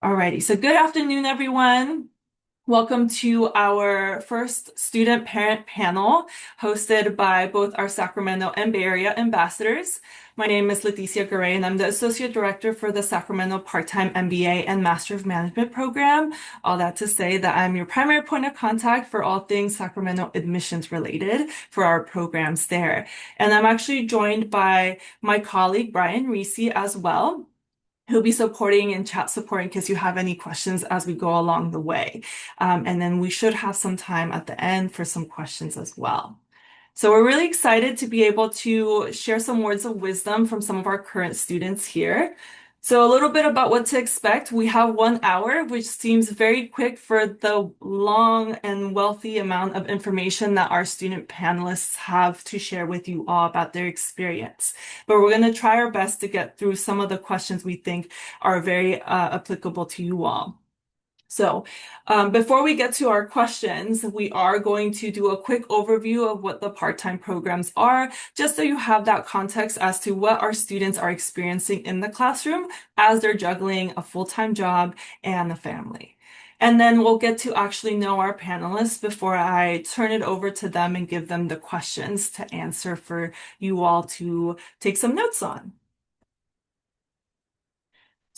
Alrighty, so good afternoon, everyone. Welcome to our first student parent panel hosted by both our Sacramento and Bay Area ambassadors. My name is Leticia Garay, and I'm the Associate Director for the Sacramento Part-Time MBA and Master of Management program. All that to say that I'm your primary point of contact for all things Sacramento admissions related for our programs there. And I'm actually joined by my colleague, Brian Reese, as well. He'll be supporting and chat support in case you have any questions as we go along the way. And then we should have some time at the end for some questions as well. So we're really excited to be able to share some words of wisdom from some of our current students here. So a little bit about what to expect. We have 1 hour, which seems very quick for the long and wealthy amount of information that our student panelists have to share with you all about their experience. But we're going to try our best to get through some of the questions we think are very applicable to you all. So before we get to our questions, we are going to do a quick overview of what the part-time programs are, just so you have that context as to what our students are experiencing in the classroom as they're juggling a full-time job and a family. And then we'll get to actually know our panelists before I turn it over to them and give them the questions to answer for you all to take some notes on.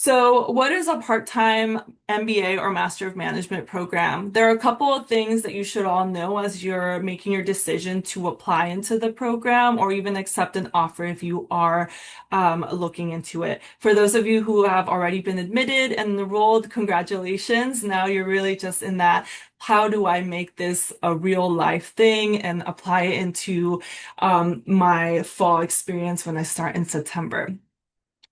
So, what is a part-time MBA or Master of Management program? There are a couple of things that you should all know as you're making your decision to apply into the program or even accept an offer if you are looking into it. For those of you who have already been admitted and enrolled, congratulations. Now you're really just in that, how do I make this a real life thing and apply it into my fall experience when I start in September?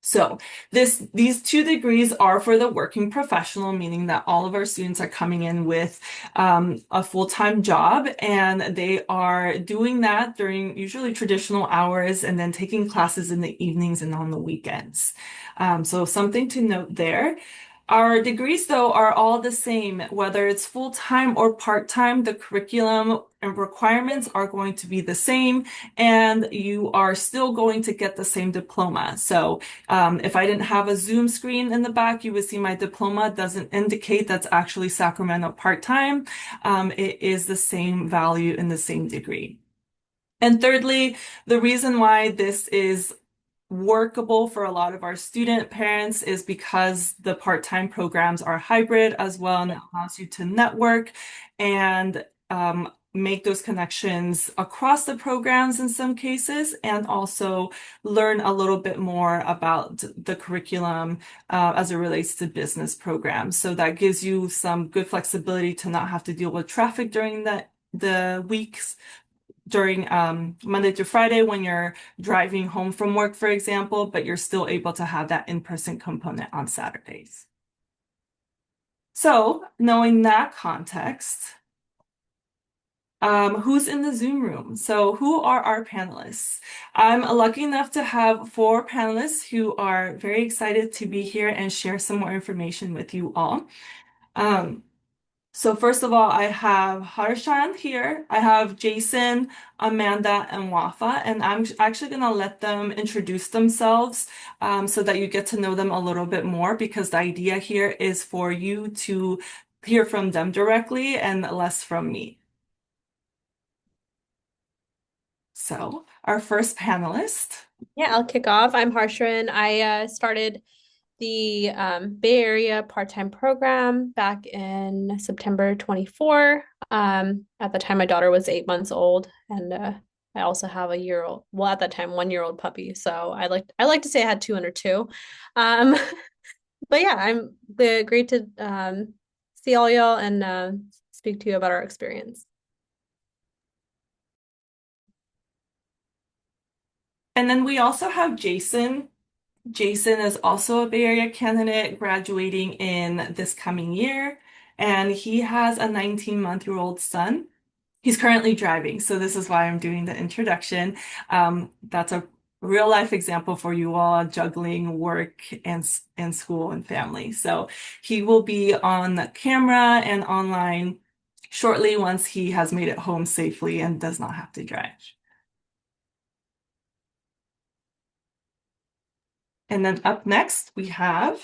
So these 2 degrees are for the working professional, meaning that all of our students are coming in with a full-time job, and they are doing that during usually traditional hours and then taking classes in the evenings and on the weekends. So something to note there. Our degrees, though, are all the same, whether it's full-time or part-time, the curriculum and requirements are going to be the same, and you are still going to get the same diploma. So if I didn't have a Zoom screen in the back, you would see my diploma doesn't indicate that's actually Sacramento part-time. It is the same value in the same degree. And thirdly, the reason why this is workable for a lot of our student parents is because the part-time programs are hybrid as well, and it allows you to network and make those connections across the programs in some cases, and also learn a little bit more about the curriculum as it relates to business programs. So that gives you some good flexibility to not have to deal with traffic during the weeks during Monday to Friday when you're driving home from work, for example, but you're still able to have that in-person component on Saturdays. So, knowing that context, who's in the Zoom room? So, who are our panelists? I'm lucky enough to have 4 panelists who are very excited to be here and share some more information with you all. Um, So first of all, I have Harshan here. I have Jason, Amanda, and Wafa, and I'm actually going to let them introduce themselves so that you get to know them a little bit more, because the idea here is for you to hear from them directly and less from me. So our first panelist. Yeah, I'll kick off. I'm Harsharan. I started the Bay Area part-time program back in September 24. At the time, my daughter was 8 months old, and I also have a year old. Well, at that time, 1 year old puppy. So I like to say I had two under two. Um, but yeah, I'm great to see all y'all and speak to you about our experience. And then we also have Jason. Jason is also a Bay Area candidate graduating in this coming year, and he has a 19-month-old son. He's currently driving, so this is why I'm doing the introduction. That's a real life example for you all, juggling work and school and family. So he will be on the camera and online shortly once he has made it home safely and does not have to drive. And then up next, we have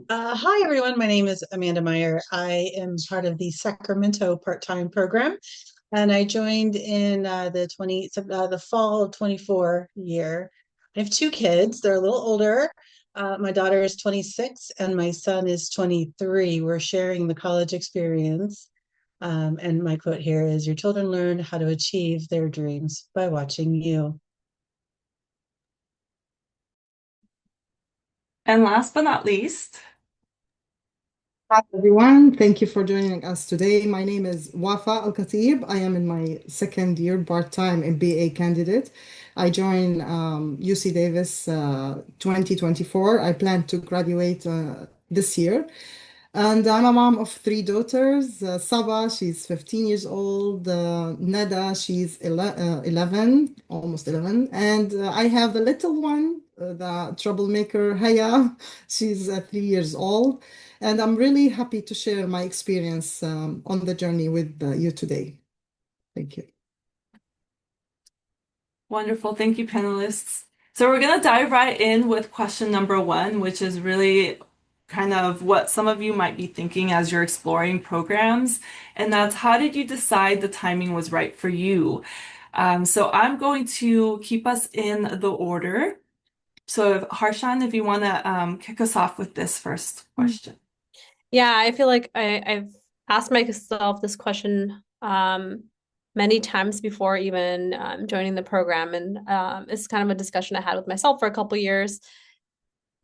Hi, everyone. My name is Amanda Meyer. I am part of the Sacramento part-time program, and I joined in the fall 24 year. I have two kids. They're a little older. My daughter is 26 and my son is 23. We're sharing the college experience. And my quote here is, "Your children learn how to achieve their dreams by watching you." And last but not least, Hi, everyone. Thank you for joining us today. My name is Wafa Al Khatib. I am in my second year part-time MBA candidate. I joined UC Davis 2024. I plan to graduate this year. And I'm a mom of three daughters. Saba, she's 15 years old. Nada, she's 11, almost 11. And I have the little one, the troublemaker, Haya. She's 3 years old. And I'm really happy to share my experience on the journey with you today. Thank you. wonderful. Thank you, panelists. So we're going to dive right in with question number one, which is really kind of what some of you might be thinking as you're exploring programs. And that's how did you decide the timing was right for you? So I'm going to keep us in the order. So Harshan, if you want to kick us off with this first question. Yeah, I feel like I've asked myself this question many times before even joining the program, and it's kind of a discussion I had with myself for a couple years.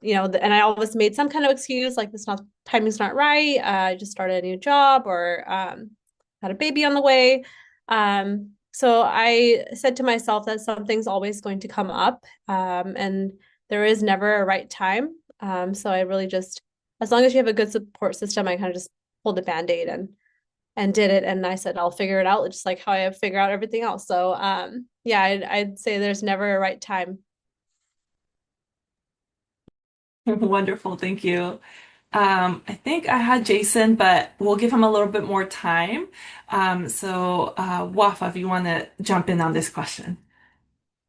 And I always made some kind of excuse like this not timing's not right. I just started a new job or had a baby on the way. So I said to myself that something's always going to come up, and there is never a right time. So I really just, as long as you have a good support system, I kind of just pulled a band-aid and did it. And I said I'll figure it out, just like how I figure out everything else. So yeah, I'd say there's never a right time. Wonderful, thank you. I think I had Jason, but we'll give him a little bit more time. Wafa, if you want to jump in on this question.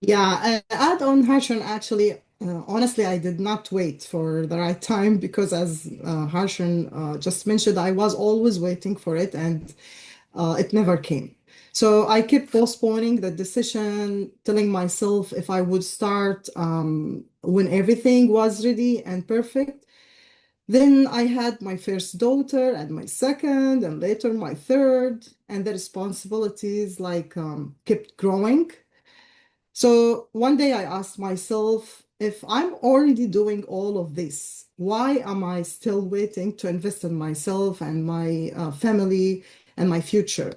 Yeah, add on Harshan, actually, honestly, I did not wait for the right time because, as Harshan just mentioned, I was always waiting for it and it never came. So I kept postponing the decision, telling myself if I would start when everything was ready and perfect. Then I had my first daughter and my second, and later my third, and the responsibilities kept growing. So one day I asked myself, if I'm already doing all of this, why am I still waiting to invest in myself and my family and my future?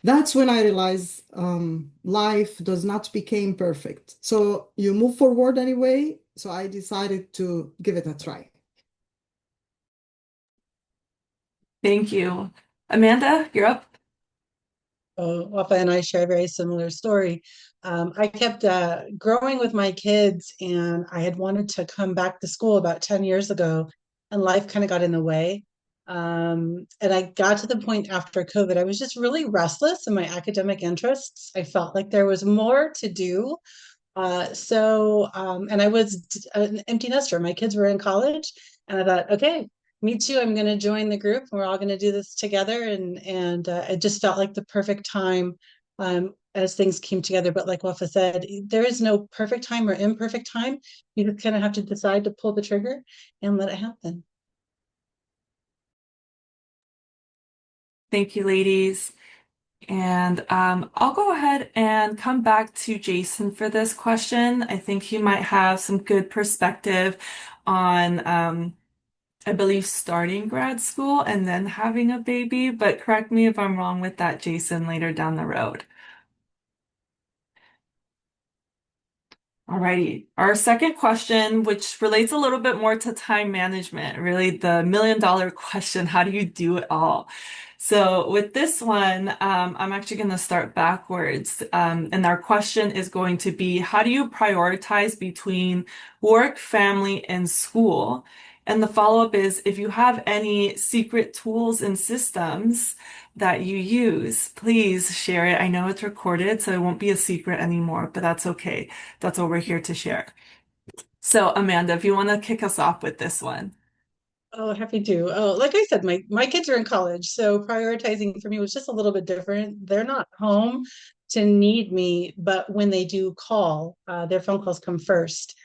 That's when I realized life does not become perfect. So you move forward anyway. So I decided to give it a try. Thank you. Amanda, you're up. Oh, Wafa and I share a very similar story. I kept growing with my kids, and I had wanted to come back to school about 10 years ago, and life kind of got in the way. And I got to the point after COVID, I was just really restless in my academic interests. I felt like there was more to do. And I was an empty nester. My kids were in college, and I thought, okay, me too. I'm going to join the group. We're all going to do this together, and it just felt like the perfect time as things came together. But like Wafa said, there is no perfect time or imperfect time. You just kind of have to decide to pull the trigger and let it happen. Thank you, ladies. And I'll go ahead and come back to Jason for this question. I think he might have some good perspective on, I believe, starting grad school and then having a baby, but correct me if I'm wrong with that, Jason, later down the road. Alrighty. Our second question, which relates a little bit more to time management, really the million-dollar question, how do you do it all? So with this one, I'm actually going to start backwards. And our question is going to be, how do you prioritize between work, family, and school? And the follow-up is, if you have any secret tools and systems that you use, please share it. I know it's recorded, so it won't be a secret anymore, but that's okay. That's what we're here to share. So, Amanda, if you want to kick us off with this one. Oh, happy to. Oh, like I said, my kids are in college, so prioritizing for me was just a little bit different. They're not home to need me, but when they do call, their phone calls come first.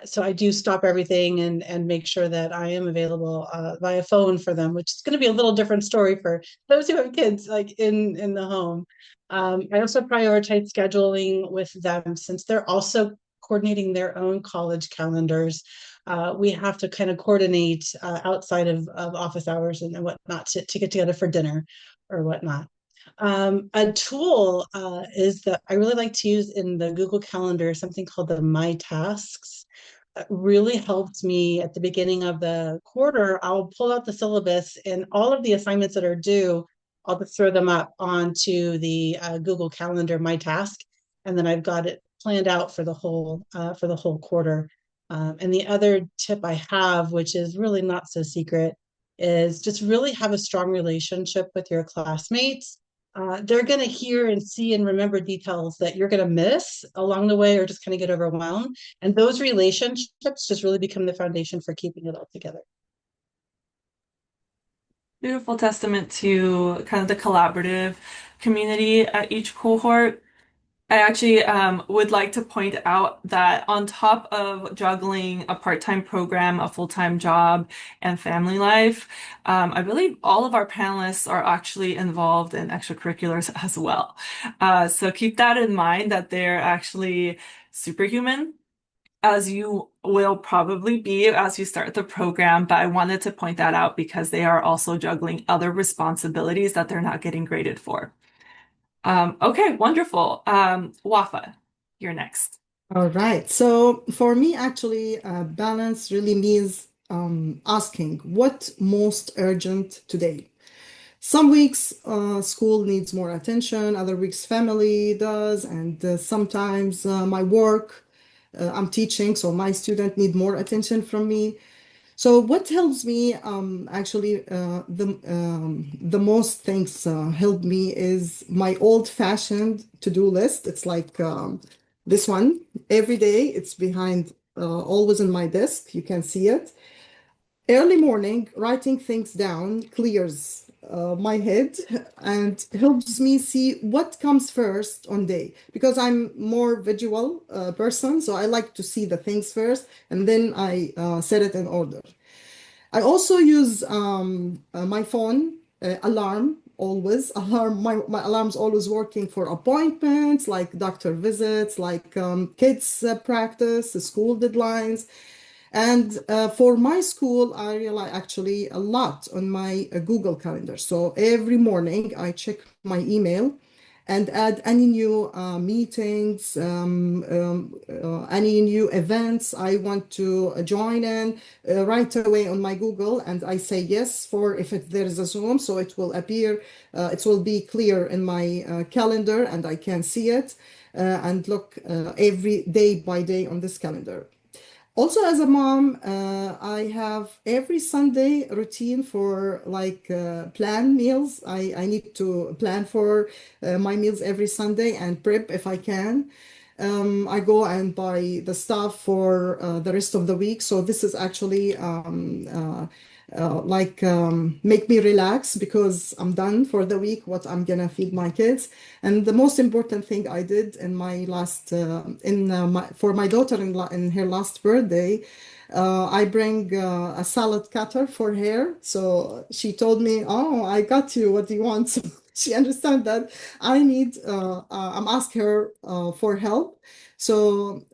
So I do stop everything and make sure that I am available via phone for them, which is going to be a little different story for those who have kids like in the home. I also prioritize scheduling with them since they're also coordinating their own college calendars. We have to kind of coordinate outside of office hours and whatnot to get together for dinner or whatnot. A tool is that I really like to use in the Google Calendar, something called the My Tasks. Really helped me at the beginning of the quarter. I'll pull out the syllabus and all of the assignments that are due, I'll just throw them up onto the Google Calendar, My Task, and then I've got it planned out for the whole quarter. And the other tip I have, which is really not so secret, is just really have a strong relationship with your classmates. They're going to hear and see and remember details that you're going to miss along the way or just kind of get overwhelmed. And those relationships just really become the foundation for keeping it all together. Beautiful testament to kind of the collaborative community at each cohort. I actually would like to point out that on top of juggling a part-time program, a full-time job, and family life, I believe all of our panelists are actually involved in extracurriculars as well. So keep that in mind that they're actually superhuman, as you will probably be as you start the program. But I wanted to point that out because they are also juggling other responsibilities that they're not getting graded for. Okay, wonderful. Wafa, you're next. All right. So for me, actually, balance really means asking what most urgent today. Some weeks school needs more attention, other weeks family does, and sometimes my work, I'm teaching, so my student need more attention from me. So what helps me actually the most things help me is my old-fashioned to-do list. It's like this one every day. It's behind always in my desk. You can see it. Early morning, writing things down clears my head and helps me see what comes first on day because I'm more visual person, so I like to see the things first and then I set it in order. I also use my phone alarm always. Alarm my alarm's always working for appointments like doctor visits, like kids practice, school deadlines. And for my school, I rely actually a lot on my Google Calendar. So every morning I check my email and add any new meetings, any new events I want to join in right away on my Google, and I say yes for if there is a Zoom, so it will appear, it will be clear in my calendar, and I can see it and look every day by day on this calendar. Also, as a mom, I have every Sunday routine for like plan meals. I need to plan for my meals every Sunday and prep if I can. I go and buy the stuff for the rest of the week. So this is actually make me relax because I'm done for the week, what I'm gonna feed my kids. And the most important thing I did in my last, for my daughter in her last birthday, I bring a salad cutter for her. So she told me, "Oh, I got you. What do you want?" So she understands that I need. I'm ask her for help. So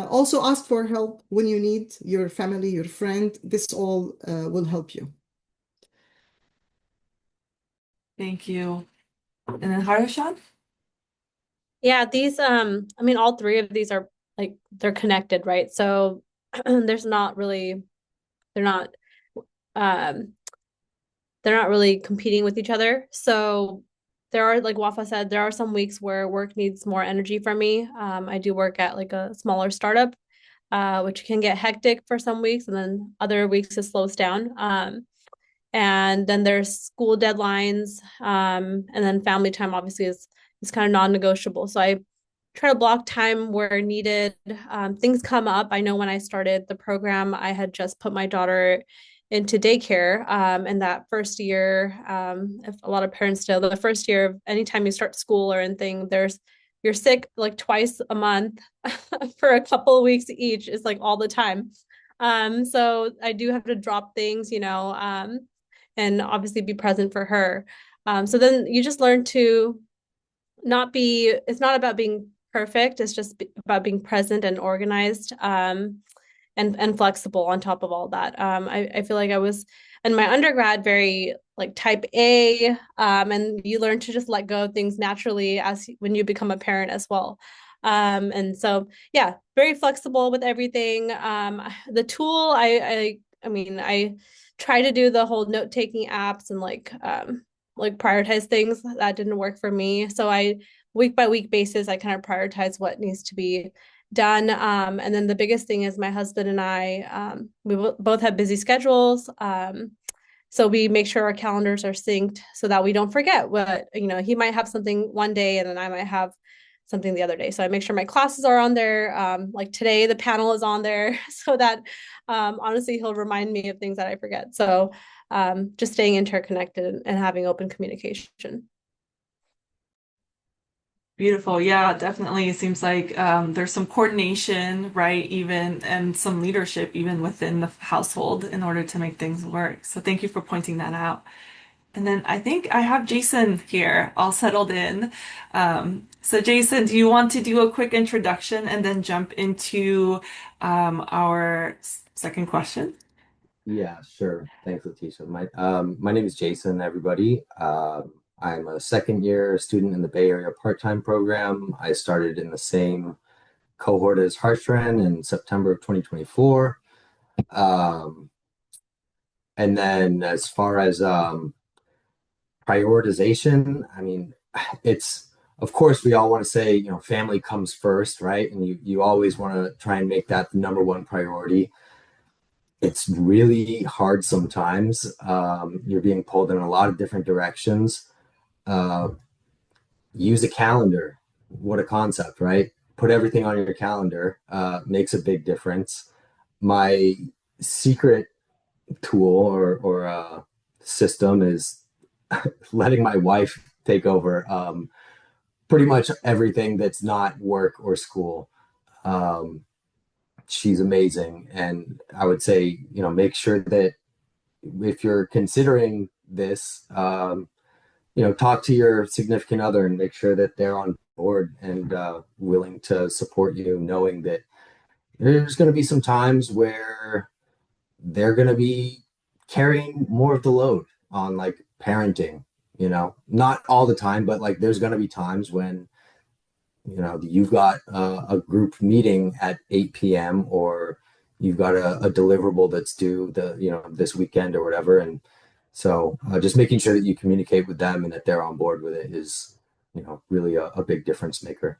also ask for help when you need your family, your friend. This all will help you. Thank you. And then Harshan? Yeah, these I mean all three of these are like they're connected, right? So there's not really they're not um they're not really competing with each other. So there are, like Wafa said, there are some weeks where work needs more energy from me. I do work at like a smaller startup, which can get hectic for some weeks, and then other weeks it slows down. And then there's school deadlines, and then family time obviously is kind of non-negotiable. So I try to block time where needed. Things come up. I know when I started the program, I had just put my daughter into daycare. And that first year, if a lot of parents know, the first year of anytime you start school or anything, you're sick like twice a month for a couple of weeks each. It's like all the time. So I do have to drop things, and obviously be present for her. So then you just learn to it's not about being perfect. It's just about being present and organized, and flexible on top of all that. I feel like I was in my undergrad very like type A, and you learn to just let go of things naturally as when you become a parent as well. And so yeah, very flexible with everything. The tool, I mean, I try to do the whole note-taking apps and like prioritize things. That didn't work for me. So I week by week basis, I kind of prioritize what needs to be done. And then the biggest thing is my husband and I, we both have busy schedules. So we make sure our calendars are synced so that we don't forget what, he might have something one day and then I might have something the other day. So I make sure my classes are on there. Like today, the panel is on there so that honestly, he'll remind me of things that I forget. So just staying interconnected and having open communication. Beautiful. Yeah, definitely. It seems like there's some coordination, right? Even and some leadership even within the household in order to make things work. So thank you for pointing that out. And then I think I have Jason here, all settled in. So Jason, do you want to do a quick introduction and then jump into our second question? Yeah, sure. Thanks, Letitia. My name is Jason, everybody. I'm a second year student in the Bay Area part-time program. I started in the same cohort as Harshran in September of 2024. Um, and then as far as prioritization, I mean, it's of course we all want to say, family comes first, right? And you always want to try and make that the number one priority. It's really hard sometimes. You're being pulled in a lot of different directions. Uh, Use a calendar. What a concept, right? Put everything on your calendar. Makes a big difference. My secret tool or system is letting my wife take over pretty much everything that's not work or school. Um, she's amazing, and I would say, make sure that if you're considering this, talk to your significant other and make sure that they're on board and willing to support you, knowing that there's going to be some times where they're going to be carrying more of the load on like parenting, not all the time, but like there's going to be times when, you've got a group meeting at 8 p.m. or you've got a deliverable that's due this weekend or whatever. And so just making sure that you communicate with them and that they're on board with it is, really a big difference maker.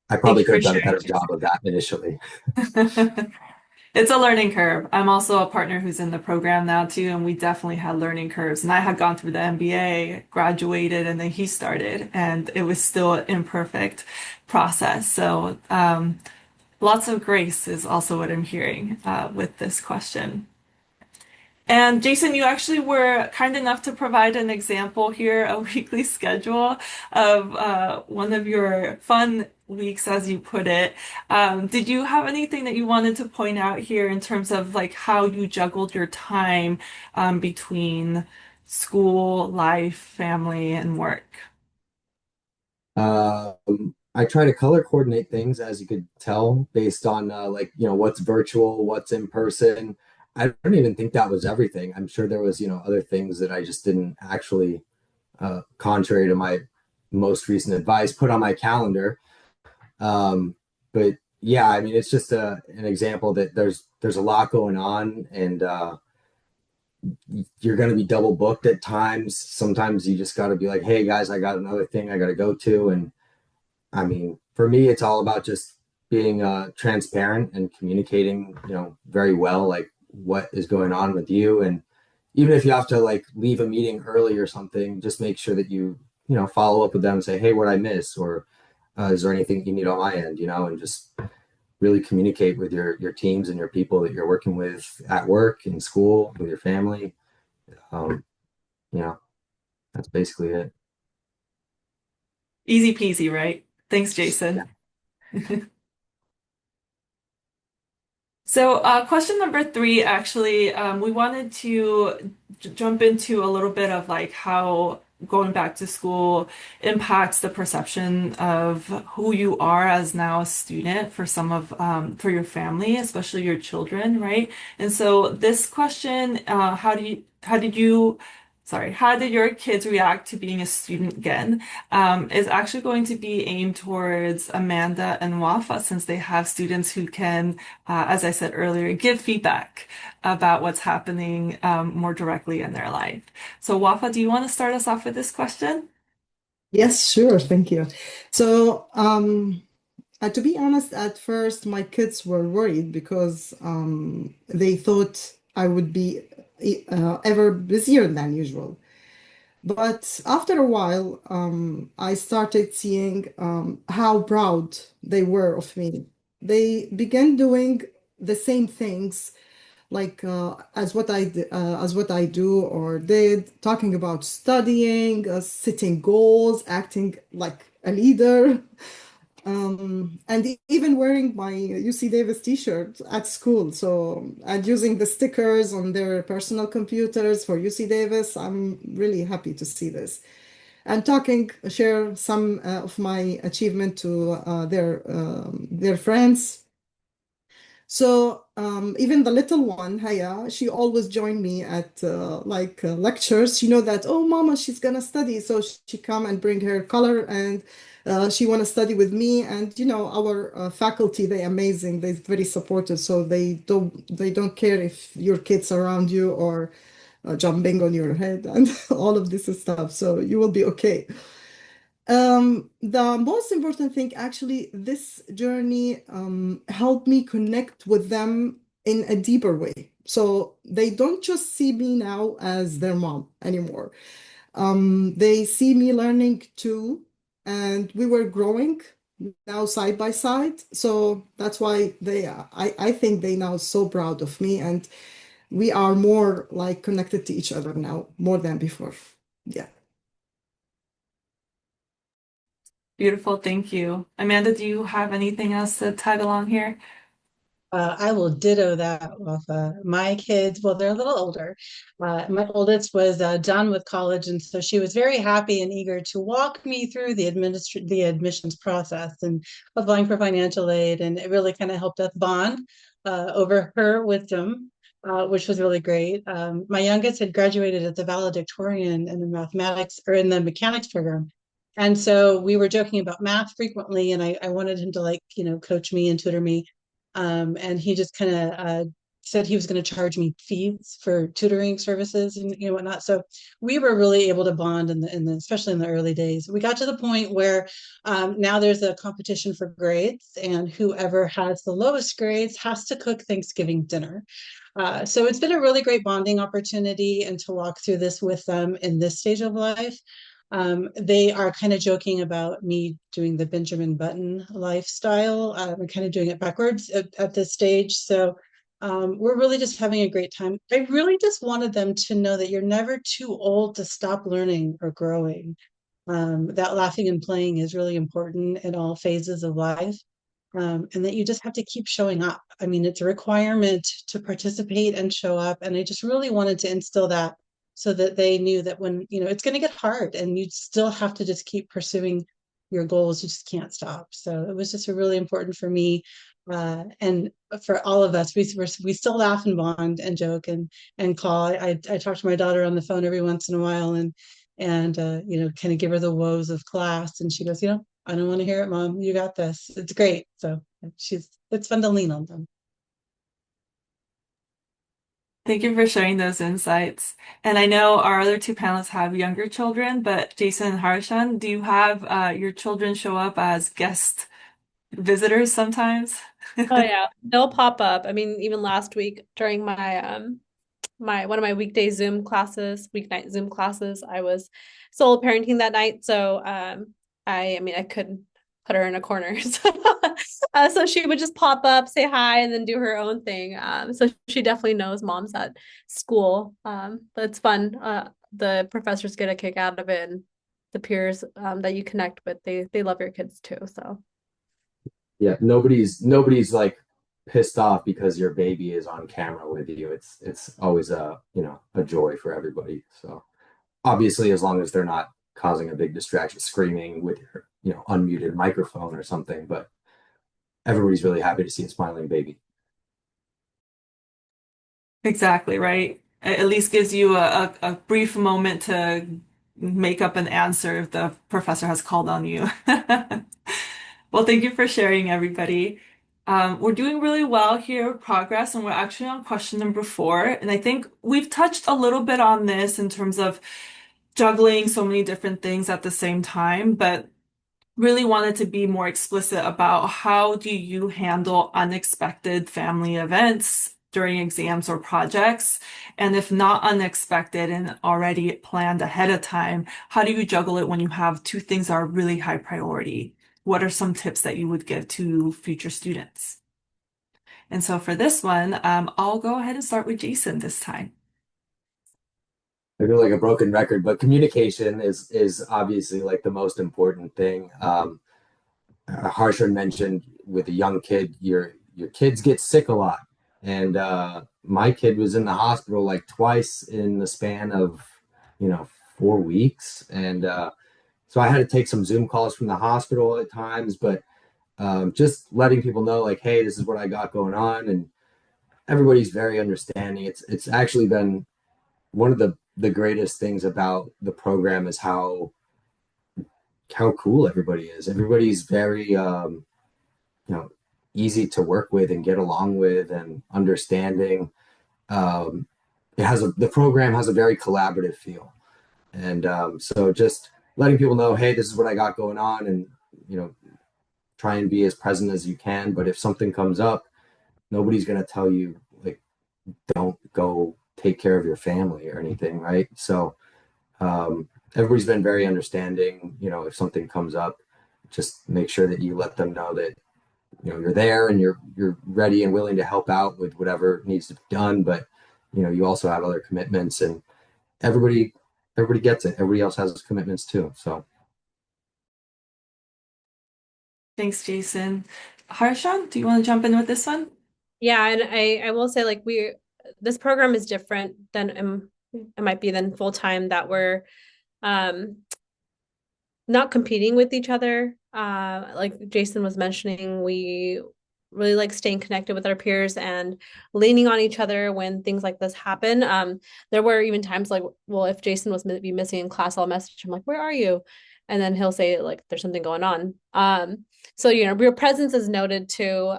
I Thank probably you could for have done a sharing, better job Jason. of that initially. It's a learning curve. I'm also a partner who's in the program now too, and we definitely had learning curves. And I had gone through the MBA, graduated, and then he started, and it was still an imperfect process. So lots of grace is also what I'm hearing with this question. And Jason, you actually were kind enough to provide an example here, a weekly schedule of one of your fun weeks, as you put it. Did you have anything that you wanted to point out here in terms of like how you juggled your time between school, life, family, and work? I try to color coordinate things, as you could tell, based on what's virtual, what's in person. I don't even think that was everything. I'm sure there was, other things that I just didn't actually, contrary to my most recent advice, put on my calendar. But yeah, I mean, it's just an example that there's a lot going on, and you're going to be double booked at times. Sometimes you just got to be like, hey guys, I got another thing I got to go to. And I mean, for me, it's all about just being transparent and communicating, very well, like what is going on with you. And even if you have to like leave a meeting early or something, just make sure that you follow up with them and say, hey, what I miss? Or is there anything you need on my end, and just really communicate with your teams and your people that you're working with at work, in school, with your family. Um, you know, that's basically it. Easy peasy, right? Thanks, Jason. So, question number three, actually, we wanted to jump into a little bit of like how going back to school impacts the perception of who you are as now a student for some of for your family, especially your children, right? And so, this question, how did you, sorry, how did your kids react to being a student again? Is actually going to be aimed towards Amanda and Wafa since they have students who can as I said earlier, give feedback about what's happening more directly in their life. So, Wafa, do you want to start us off with this question? Yes, sure. Thank you. So, to be honest, at first, my kids were worried because they thought I would be ever busier than usual. But after a while, I started seeing how proud they were of me. They began doing the same things like as what I do or did, talking about studying, setting goals, acting like a leader, and even wearing my UC Davis t-shirt at school. So, and using the stickers on their personal computers for UC Davis. I'm really happy to see this. And share some of my achievement to their friends. So even the little one, Haya, she always joined me at lectures. She know that, oh, mama, she's gonna study. So she come and bring her color and she wanna study with me. And our faculty, they amazing. They very supportive. So they don't care if your kids around you or jumping on your head and all of this stuff. So you will be okay. The most important thing, actually, this journey helped me connect with them in a deeper way. So they don't just see me now as their mom anymore. They see me learning too, and we were growing now side by side. So that's why I think they now so proud of me, and we are more like connected to each other now, more than before. Yeah. Beautiful, thank you. Amanda, do you have anything else to tag along here? I will ditto that with my kids. Well, they're a little older. My oldest was done with college, and so she was very happy and eager to walk me through the admissions process and applying for financial aid, and it really kind of helped us bond over her wisdom, which was really great. My youngest had graduated as a valedictorian in the mathematics or in the mechanics program. And so we were joking about math frequently, and I wanted him to coach me and tutor me, and he just kind of said he was going to charge me fees for tutoring services and whatnot. So we were really able to bond especially in the early days. We got to the point where now there's a competition for grades, and whoever has the lowest grades has to cook Thanksgiving dinner. So it's been a really great bonding opportunity and to walk through this with them in this stage of life. They are kind of joking about me doing the Benjamin Button lifestyle. I'm kind of doing it backwards at this stage. So we're really just having a great time. I really just wanted them to know that you're never too old to stop learning or growing. That laughing and playing is really important in all phases of life. And that you just have to keep showing up. I mean, it's a requirement to participate and show up. And I just really wanted to instill that so that they knew that when, it's going to get hard and you still have to just keep pursuing your goals. You just can't stop. So it was just really important for me. And for all of us, we still laugh and bond and joke and call. I talk to my daughter on the phone every once in a while and kind of give her the woes of class. And she goes, I don't want to hear it, Mom. You got this. It's great. So it's fun to lean on them. Thank you for sharing those insights. And I know our other two panelists have younger children, but Jason and Harshan, do you have your children show up as guest visitors sometimes? Oh yeah, they'll pop up. I mean, even last week during my one of my weekday Zoom classes, weeknight Zoom classes, I was solo parenting that night. So I mean I couldn't put her in a corner. So she would just pop up, say hi, and then do her own thing. So she definitely knows moms at school. But it's fun. The professors get a kick out of it, and the peers that you connect with, they love your kids too. So Yeah, nobody's like pissed off because your baby is on camera with you. It's always a, a joy for everybody. So obviously, as long as they're not causing a big distraction, screaming with your, unmuted microphone or something, but everybody's really happy to see a smiling baby. Exactly, right? At least gives you a brief moment to make up an answer if the professor has called on you. Well, thank you for sharing, everybody. We're doing really well here with progress, and we're actually on question number 4. And I think we've touched a little bit on this in terms of juggling so many different things at the same time, but really wanted to be more explicit about how do you handle unexpected family events during exams or projects? And if not unexpected and already planned ahead of time, how do you juggle it when you have two things that are really high priority? What are some tips that you would give to future students? And so for this one, I'll go ahead and start with Jason this time. I feel like a broken record, but communication is obviously like the most important thing. Harsher mentioned with a young kid, your kids get sick a lot, and my kid was in the hospital like twice in the span of 4 weeks, and so I had to take some Zoom calls from the hospital at times, but just letting people know like, hey, this is what I got going on, and everybody's very understanding. It's actually been one of the greatest things about the program is how cool everybody is. Everybody's very you know easy to work with and get along with and understanding. Um, the program has a very collaborative feel, and so just letting people know, hey, this is what I got going on, and you know try and be as present as you can. But if something comes up, nobody's gonna tell you like don't go take care of your family or anything, right? So everybody's been very understanding. If something comes up, just make sure that you let them know that you're there and you're ready and willing to help out with whatever needs to be done. But you also have other commitments, and everybody everybody gets it. Everybody else has commitments too. So Thanks, Jason. Harsha, do you want to jump in with this one? yeah, and I will say like this program is different than it might be than full time that we're um not competing with each other. Like Jason was mentioning, we really like staying connected with our peers and leaning on each other when things like this happen. There were even times like, well, if Jason was maybe missing in class, I'll message him like, "Where are you?" And then he'll say like, "There's something going on." So your presence is noted too.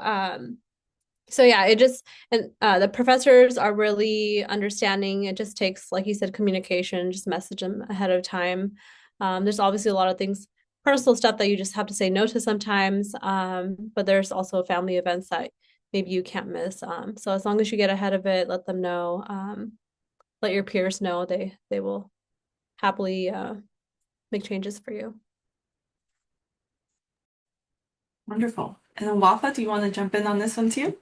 So yeah, it just and the professors are really understanding. It just takes, like you said, communication, just message them ahead of time. There's obviously a lot of things, personal stuff that you just have to say no to sometimes. But there's also family events that maybe you can't miss. So as long as you get ahead of it, let them know, let your peers know, they will happily make changes for you. Wonderful. And then Wafa, do you want to jump in on this one too?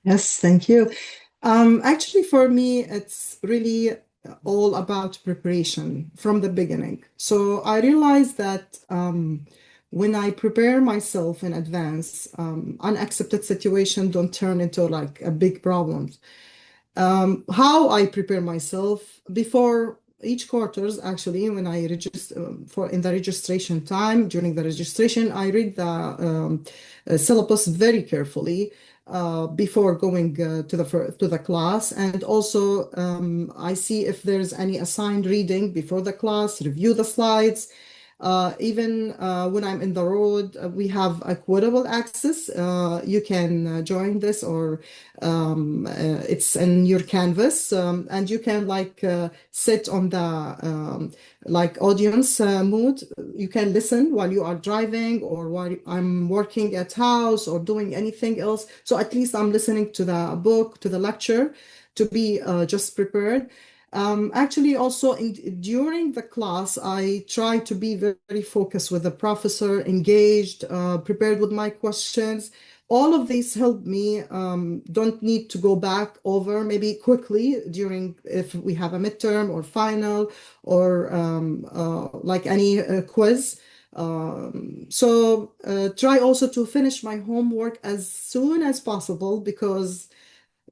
Yes, thank you. Actually, for me, it's really all about preparation from the beginning. So I realized that when I prepare myself in advance, unaccepted situation don't turn into like a big problem. How I prepare myself before each quarters, actually, when I register for in the registration time, during the registration, I read the syllabus very carefully before going to the class, and also I see if there's any assigned reading before the class, review the slides. Even when I'm in the road, we have equitable access. You can join this, or it's in your canvas, and you can like sit on the like audience mood. You can listen while you are driving or while I'm working at house or doing anything else. So at least I'm listening to the book, to the lecture, to be just prepared. Actually, also during the class, I try to be very focused with the professor, engaged, prepared with my questions. All of these help me. Don't need to go back over maybe quickly during if we have a midterm or final or like any quiz. So try also to finish my homework as soon as possible because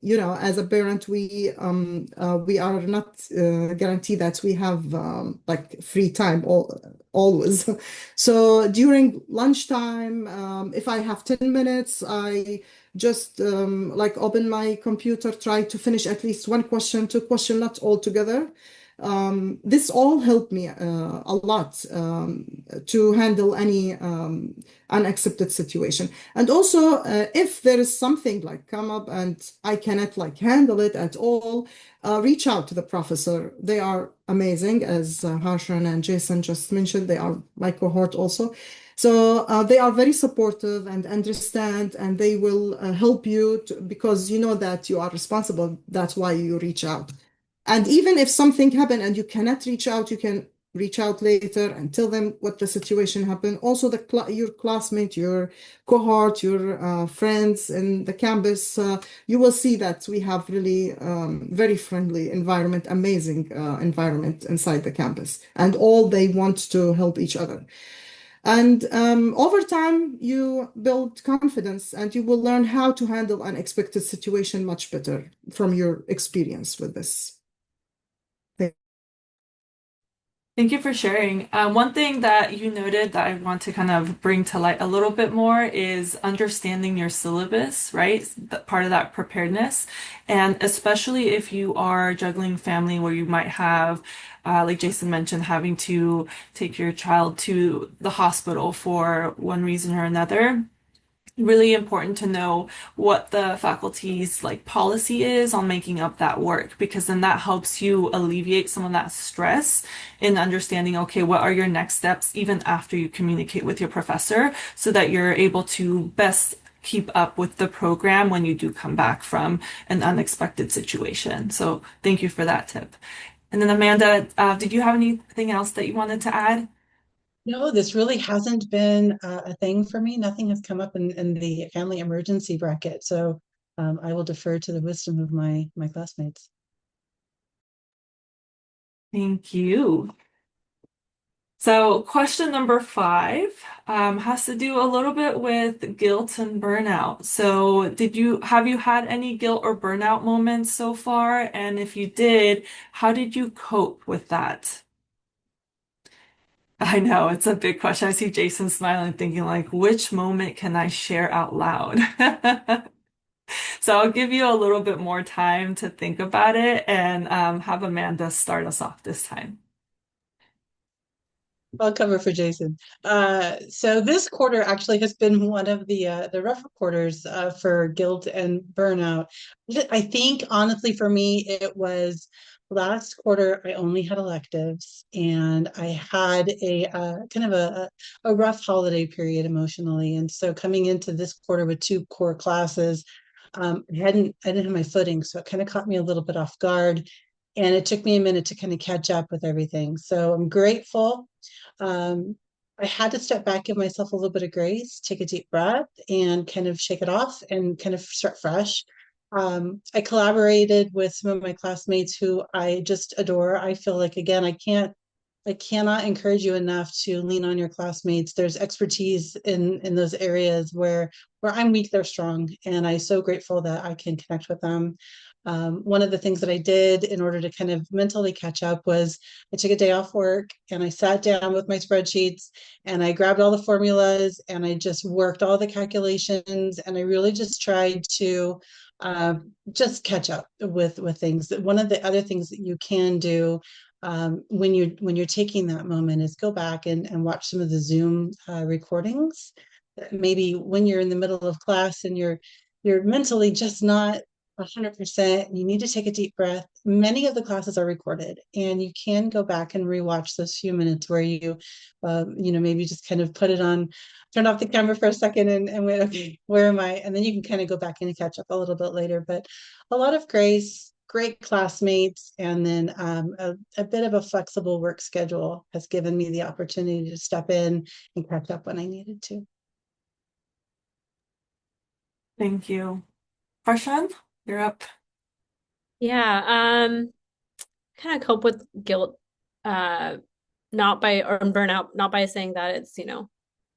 as a parent, we are not guaranteed that we have like free time always. So during lunchtime, if I have 10 minutes, I just like open my computer, try to finish at least one question, two question, not all together. This all helped me a lot to handle any unaccepted situation. And also, if there is something like come up and I cannot like handle it at all, reach out to the professor. They are amazing, as Harshan and Jason just mentioned. They are my cohort also. So they are very supportive and understand, and they will help you because you know that you are responsible. That's why you reach out. And even if something happened and you cannot reach out, you can reach out later and tell them what the situation happened. Also, your classmate, your cohort, your friends in the campus, you will see that we have really very friendly environment, amazing environment inside the campus, and all they want to help each other. And over time, you build confidence and you will learn how to handle unexpected situation much better from your experience with this. Thank you for sharing. One thing that you noted that I want to kind of bring to light a little bit more is understanding your syllabus, right? Part of that preparedness. And especially if you are juggling family where you might have, like Jason mentioned, having to take your child to the hospital for one reason or another, really important to know what the faculty's like policy is on making up that work, because then that helps you alleviate some of that stress in understanding, okay, what are your next steps even after you communicate with your professor so that you're able to best keep up with the program when you do come back from an unexpected situation. So thank you for that tip. And then Amanda, did you have anything else that you wanted to add? No, this really hasn't been a thing for me. Nothing has come up in the family emergency bracket. So I will defer to the wisdom of my classmates. Thank you. So question number 5 has to do a little bit with guilt and burnout. So have you had any guilt or burnout moments so far? And if you did, how did you cope with that? I know it's a big question. I see Jason smiling, thinking like, which moment can I share out loud? So I'll give you a little bit more time to think about it and have Amanda start us off this time. I'll cover for Jason. So this quarter actually has been one of the rougher quarters for guilt and burnout. I think honestly for me it was last quarter I only had electives and I had a kind of a rough holiday period emotionally, and so coming into this quarter with two core classes, I didn't have my footing, so it kind of caught me a little bit off guard, and it took me a minute to kind of catch up with everything. So I'm grateful. um, I had to step back, give myself a little bit of grace, take a deep breath, and kind of shake it off and kind of start fresh. I collaborated with some of my classmates who I just adore. I feel like, again, I cannot encourage you enough to lean on your classmates. There's expertise in those areas where I'm weak, they're strong, and I'm so grateful that I can connect with them. One of the things that I did in order to kind of mentally catch up was I took a day off work and I sat down with my spreadsheets and I grabbed all the formulas and I just worked all the calculations and I really just tried to just catch up with things. One of the other things that you can do when you're taking that moment is go back and watch some of the Zoom recordings. Maybe when you're in the middle of class and you're mentally just not 100%, you need to take a deep breath. Many of the classes are recorded, and you can go back and rewatch those few minutes where maybe just kind of put it on, turn off the camera for a second and wait, okay, where am I? And then you can kind of go back and catch up a little bit later. But a lot of grace, great classmates, and then a bit of a flexible work schedule has given me the opportunity to step in and catch up when I needed to. Thank you. Harshan, you're up. Yeah, kind of cope with guilt, uh, not by or burnout, not by saying that it's,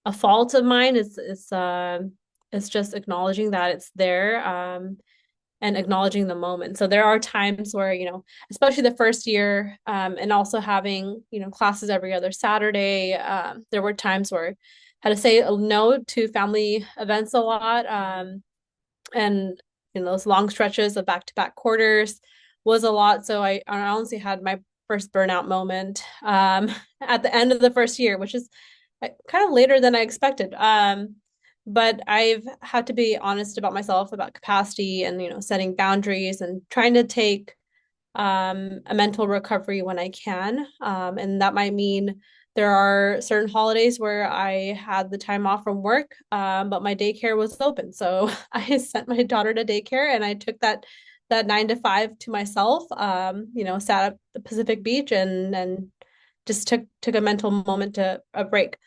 a fault of mine. It's just acknowledging that it's there, and acknowledging the moment. So there are times where, especially the first year, and also having, classes every other Saturday, there were times where I had to say no to family events a lot. And those long stretches of back-to-back quarters was a lot. So I honestly had my first burnout moment at the end of the first year, which is kind of later than I expected. But I've had to be honest about myself about capacity and setting boundaries and trying to take a mental recovery when I can. And that might mean there are certain holidays where I had the time off from work, but my daycare was open. So I sent my daughter to daycare and I took that 9 to 5 to myself, sat at the Pacific Beach and just took a mental moment to a break.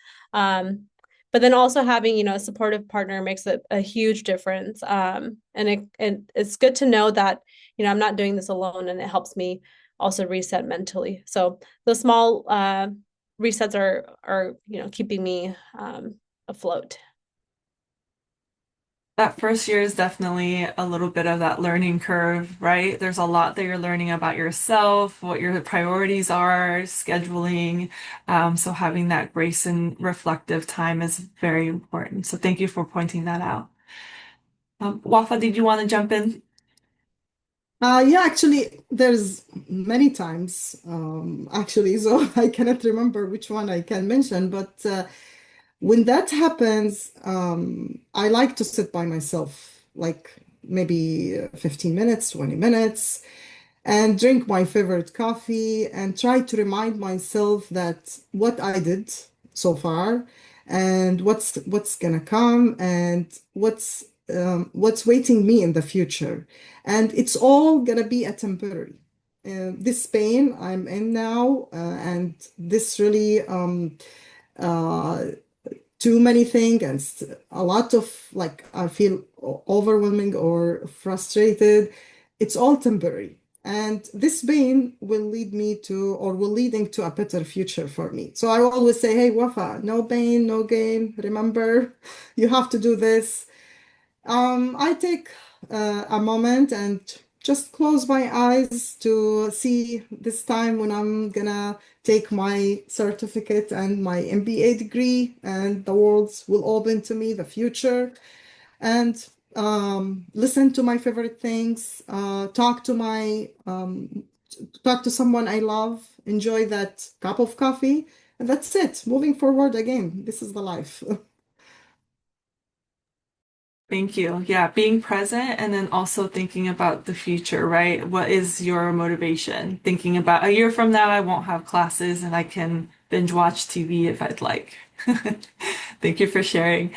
But then also having, a supportive partner makes a huge difference. And it's good to know that, I'm not doing this alone, and it helps me also reset mentally. So those small resets are keeping me afloat. That first year is definitely a little bit of that learning curve, right? There's a lot that you're learning about yourself, what your priorities are, scheduling. So having that grace and reflective time is very important. So thank you for pointing that out. Wafa, did you want to jump in? Yeah, actually, there's many times, actually, so I cannot remember which one I can mention, but when that happens, I like to sit by myself, like maybe 15 minutes, 20 minutes, and drink my favorite coffee and try to remind myself that what I did so far and what's gonna come and what's waiting me in the future. And it's all gonna be a temporary. This pain I'm in now, and this really uh, too many things and a lot of like I feel overwhelming or frustrated. It's all temporary. And this pain will lead me to or will leading to a better future for me. So I always say, hey, Wafa, no pain, no gain. Remember, you have to do this. I take a moment and just close my eyes to see this time when I'm gonna take my certificate and my MBA degree, and the worlds will open to me, the future, and listen to my favorite things, talk to someone I love, enjoy that cup of coffee, and that's it. Moving forward again. This is the life. Thank you. Yeah, being present and then also thinking about the future, right? What is your motivation? Thinking about a year from now, I won't have classes and I can binge watch TV if I'd like. Thank you for sharing.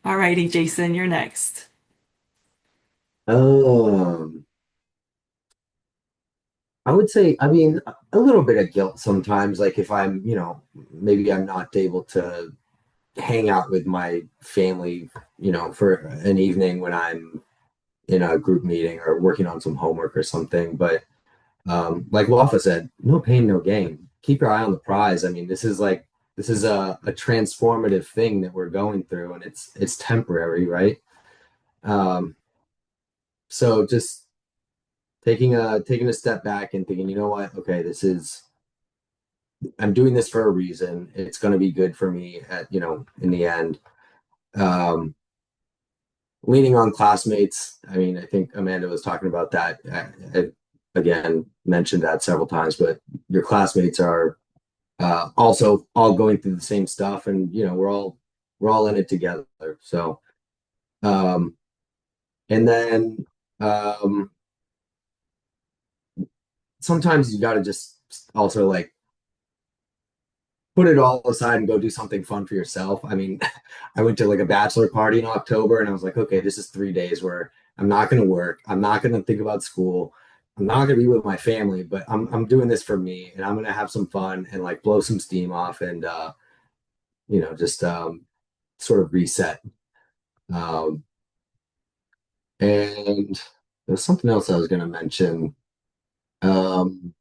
Alrighty, Jason, you're next. Um, I would say, I mean, a little bit of guilt sometimes, like if I'm, maybe I'm not able to hang out with my family, for an evening when I'm in a group meeting or working on some homework or something. But like Wafa said, no pain, no gain. Keep your eye on the prize. I mean, this is a transformative thing that we're going through, and it's temporary, right? Um, so just taking a step back and thinking, you know what? Okay, I'm doing this for a reason. It's going to be good for me in the end. Um, Leaning on classmates. I mean, I think Amanda was talking about that. I again mentioned that several times, but your classmates are also all going through the same stuff, and we're all in it together. So, um, and then um, sometimes you got to just also like put it all aside and go do something fun for yourself. I mean, I went to like a bachelor party in October and I was like, okay, this is 3 days where I'm not going to work. I'm not going to think about school. I'm not gonna be with my family, but I'm doing this for me, and I'm gonna have some fun and like blow some steam off, and just sort of reset. Um, and there's something else I was gonna mention. Um,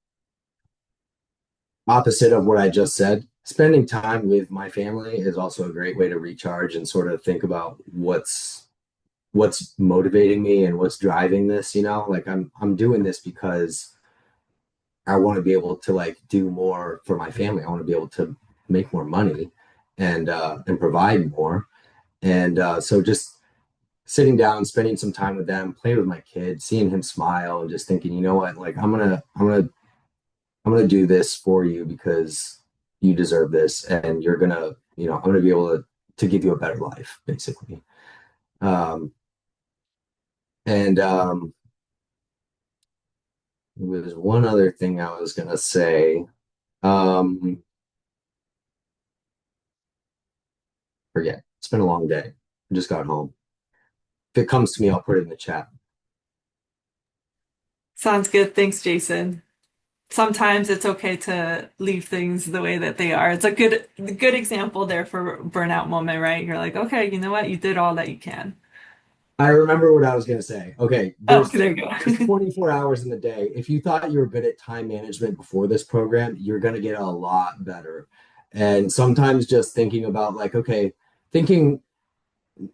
Opposite of what I just said, spending time with my family is also a great way to recharge and sort of think about what's motivating me and what's driving this, like I'm doing this because I want to be able to like do more for my family. I want to be able to make more money and provide more. And so just sitting down, spending some time with them, playing with my kid, seeing him smile and just thinking, you know what, like I'm gonna do this for you because you deserve this and you're gonna, I'm gonna be able to give you a better life, basically. Um, and there was one other thing I was gonna say. Um, Forget. It's been a long day. I just got home. If it comes to me, I'll put it in the chat. Sounds good. Thanks, Jason. Sometimes it's okay to leave things the way that they are. It's a good example there for burnout moment, right? You're like, okay, you know what? You did all that you can. I remember what I was gonna say. Okay, Oh, there you there's go. 24 hours in the day. If you thought you were good at time management before this program, you're gonna get a lot better. And sometimes just thinking about like, okay, thinking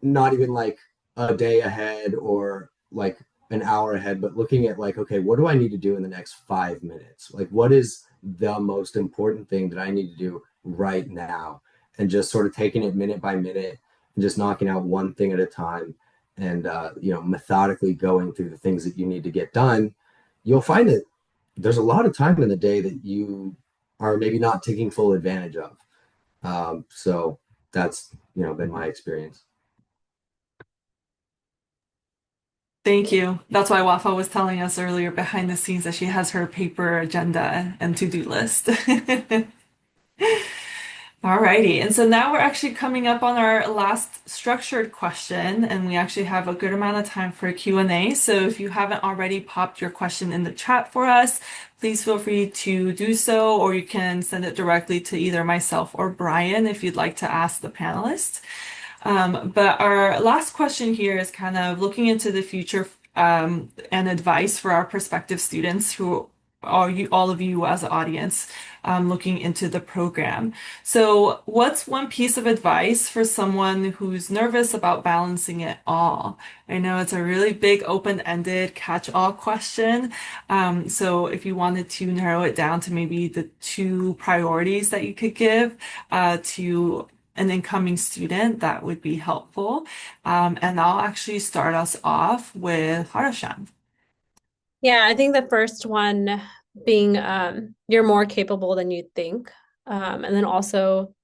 not even like a day ahead or like an hour ahead, but looking at like, okay, what do I need to do in the next 5 minutes? Like, what is the most important thing that I need to do right now? And just sort of taking it minute by minute and just knocking out one thing at a time and, methodically going through the things that you need to get done, you'll find that there's a lot of time in the day that you are maybe not taking full advantage of. So that's, been my experience. Thank you. That's why Wafa was telling us earlier behind the scenes that she has her paper agenda and to-do list. Alrighty, and so now we're actually coming up on our last structured question, and we actually have a good amount of time for a Q&A. So if you haven't already popped your question in the chat for us, please feel free to do so, or you can send it directly to either myself or Brian if you'd like to ask the panelists. But our last question here is kind of looking into the future and advice for our prospective students who are you, all of you as an audience, looking into the program. So, what's one piece of advice for someone who's nervous about balancing it all? I know it's a really big, open-ended, catch-all question. So, if you wanted to narrow it down to maybe the two priorities that you could give to an incoming student, that would be helpful. And I'll actually start us off with Harashan. Yeah, I think the first one being you're more capable than you think. And then also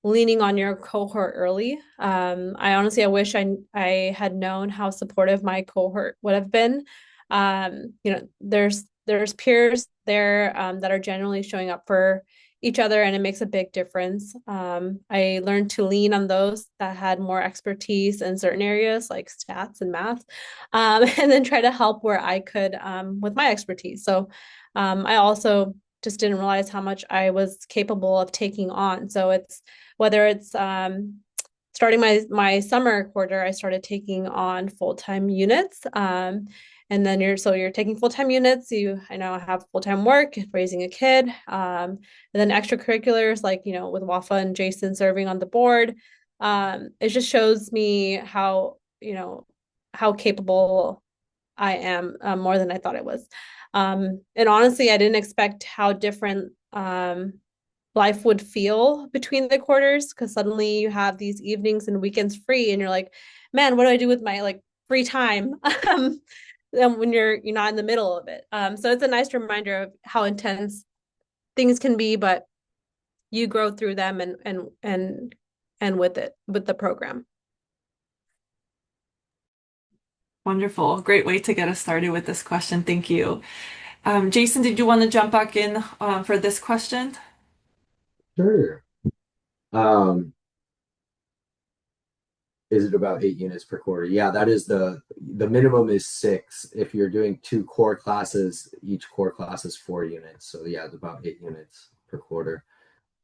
leaning on your cohort early. I wish I had known how supportive my cohort would have been. There's peers there that are generally showing up for each other, and it makes a big difference. I learned to lean on those that had more expertise in certain areas like stats and math, and then try to help where I could with my expertise. So I also just didn't realize how much I was capable of taking on. So it's whether it's starting my summer quarter, I started taking on full-time units. And then you're taking full-time units. I now have full-time work, raising a kid, and then extracurriculars like with Wafa and Jason serving on the board. It just shows me how capable I am, more than I thought I was. And honestly, I didn't expect how different life would feel between the quarters because suddenly you have these evenings and weekends free and you're like, man, what do I do with my like free time? And when you're not in the middle of it. So it's a nice reminder of how intense things can be, but you grow through them and with the program. Wonderful. Great way to get us started with this question. Thank you. Jason, did you want to jump back in for this question? Sure. Um, Is it about 8 units per quarter? Yeah, that is the minimum is 6. If you're doing 2 core classes, each core class is 4 units. So yeah, it's about 8 units per quarter.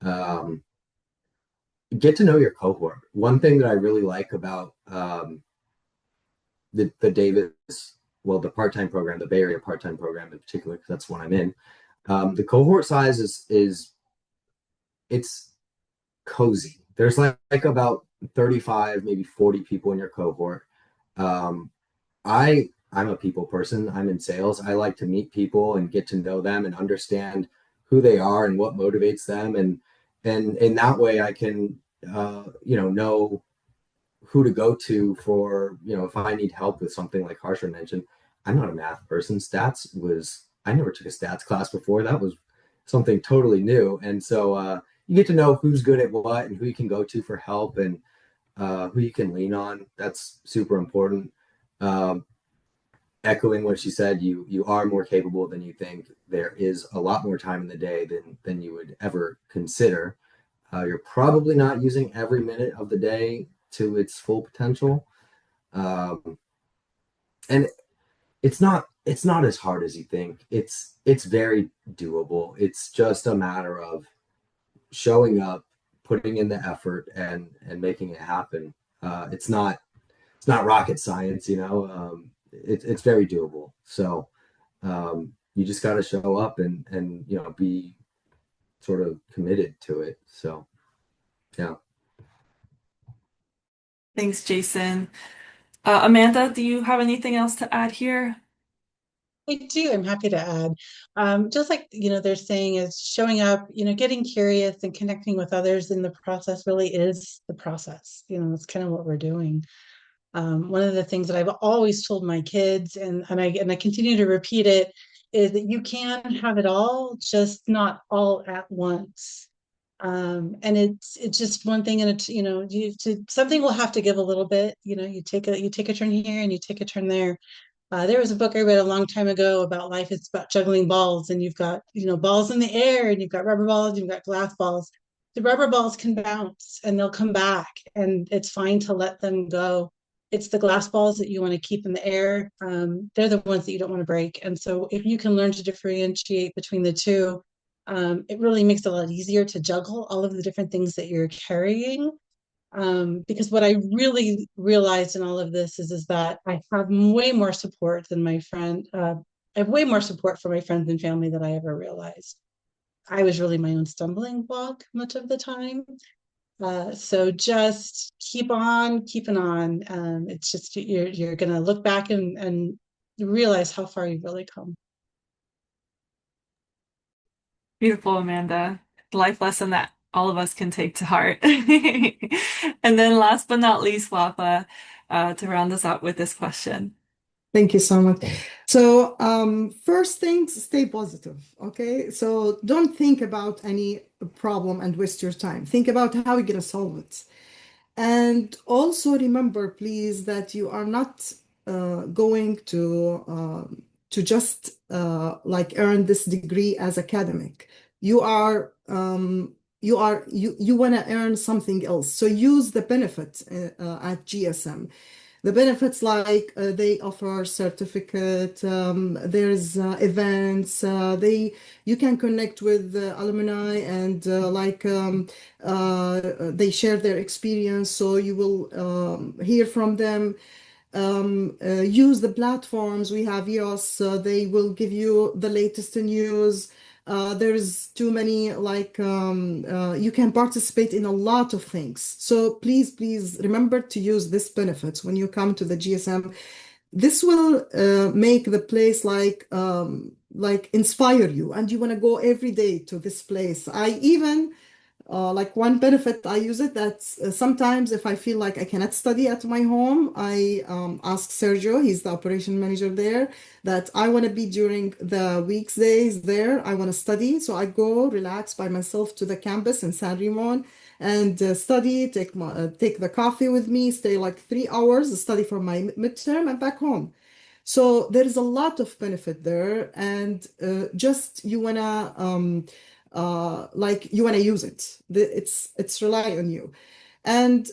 Um, get to know your cohort. One thing that I really like about the Davis, well, the part-time program, the Bay Area part-time program in particular, because that's what I'm in. The cohort size is it's cozy. There's like about 35, maybe 40 people in your cohort. Um, I'm a people person. I'm in sales. I like to meet people and get to know them and understand who they are and what motivates them, and in that way I can know who to go to for, if I need help with something like Harsha mentioned. I'm not a math person. I never took a stats class before. That was something totally new. And so you get to know who's good at what and who you can go to for help, and who you can lean on. That's super important. Um, Echoing what she said, you are more capable than you think. There is a lot more time in the day than you would ever consider. You're probably not using every minute of the day to its full potential, um, and it's not as hard as you think. It's very doable. It's just a matter of showing up, putting in the effort, and making it happen. It's not rocket science. It's very doable. So you just got to show up and be sort of committed to it. So yeah. Thanks, Jason. Amanda, do you have anything else to add here? I do. I'm happy to add. Just like, they're saying is showing up, getting curious and connecting with others in the process really is the process. It's kind of what we're doing. One of the things that I've always told my kids, and I continue to repeat it, is that you can have it all, just not all at once. And it's just one thing, and something will have to give a little bit. You take a turn here and you take a turn there. There was a book I read a long time ago about life. It's about juggling balls, and you've got, balls in the air, and you've got rubber balls, you've got glass balls. The rubber balls can bounce and they'll come back, and it's fine to let them go. It's the glass balls that you want to keep in the air. They're the ones that you don't want to break. And so if you can learn to differentiate between the two, it really makes it a lot easier to juggle all of the different things that you're carrying. Because what I really realized in all of this is that I have way more support than my friend. I have way more support for my friends and family than I ever realized. I was really my own stumbling block much of the time. So just keep on keeping on. It's just you're gonna look back and realize how far you've really come. Beautiful, Amanda. Life lesson that all of us can take to heart. And then last but not least, Wapa, to round us out with this question. Thank you so much. So, first things, stay positive. Okay. So don't think about any problem and waste your time. Think about how you're going to solve it. And also remember, please, that you are not going to just like earn this degree as academic. You want to earn something else. So use the benefits at GSM. The benefits like they offer certificate, there's events, you can connect with alumni and they share their experience, so you will hear from them. Use the platforms we have EOS, they will give you the latest news. There's too many, you can participate in a lot of things. So please remember to use this benefits when you come to the GSM. This will make the place like inspire you, and you want to go every day to this place. I even like one benefit, I use it that sometimes if I feel like I cannot study at my home, I ask Sergio, he's the operation manager there, that I want to be during the weekdays there. I want to study. So I go relax by myself to the campus in San Ramon and study, take the coffee with me, stay like 3 hours, study for my midterm and back home. So there is a lot of benefit there, and just you wanna like you wanna use it. It's rely on you. And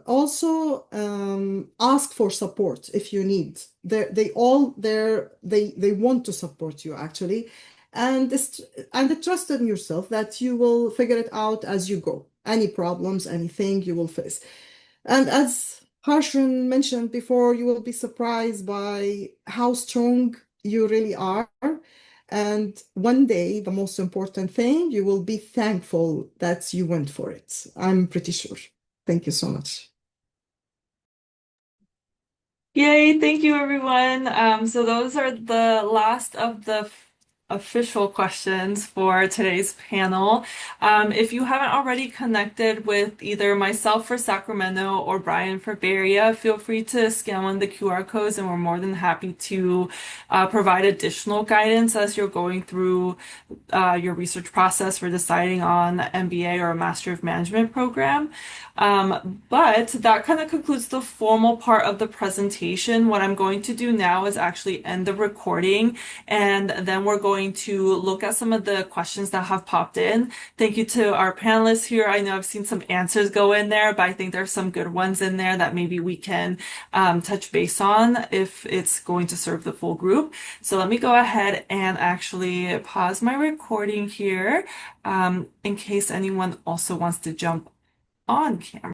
also ask for support if you need. They want to support you actually, and trust in yourself that you will figure it out as you go. Any problems, anything you will face. And as Harshan mentioned before, you will be surprised by how strong you really are. And one day, the most important thing, you will be thankful that you went for it. I'm pretty sure. Thank you so much. Yay, thank you everyone. So those are the last of the official questions for today's panel. If you haven't already connected with either myself for Sacramento or Brian for Bay Area, feel free to scan one of the QR codes and we're more than happy to provide additional guidance as you're going through your research process for deciding on MBA or a Master of Management program. But that kind of concludes the formal part of the presentation. What I'm going to do now is actually end the recording, and then we're going to look at some of the questions that have popped in. Thank you to our panelists here. I know I've seen some answers go in there, but I think there's some good ones in there that maybe we can touch base on if it's going to serve the full group. So let me go ahead and actually pause my recording here in case anyone also wants to jump on camera.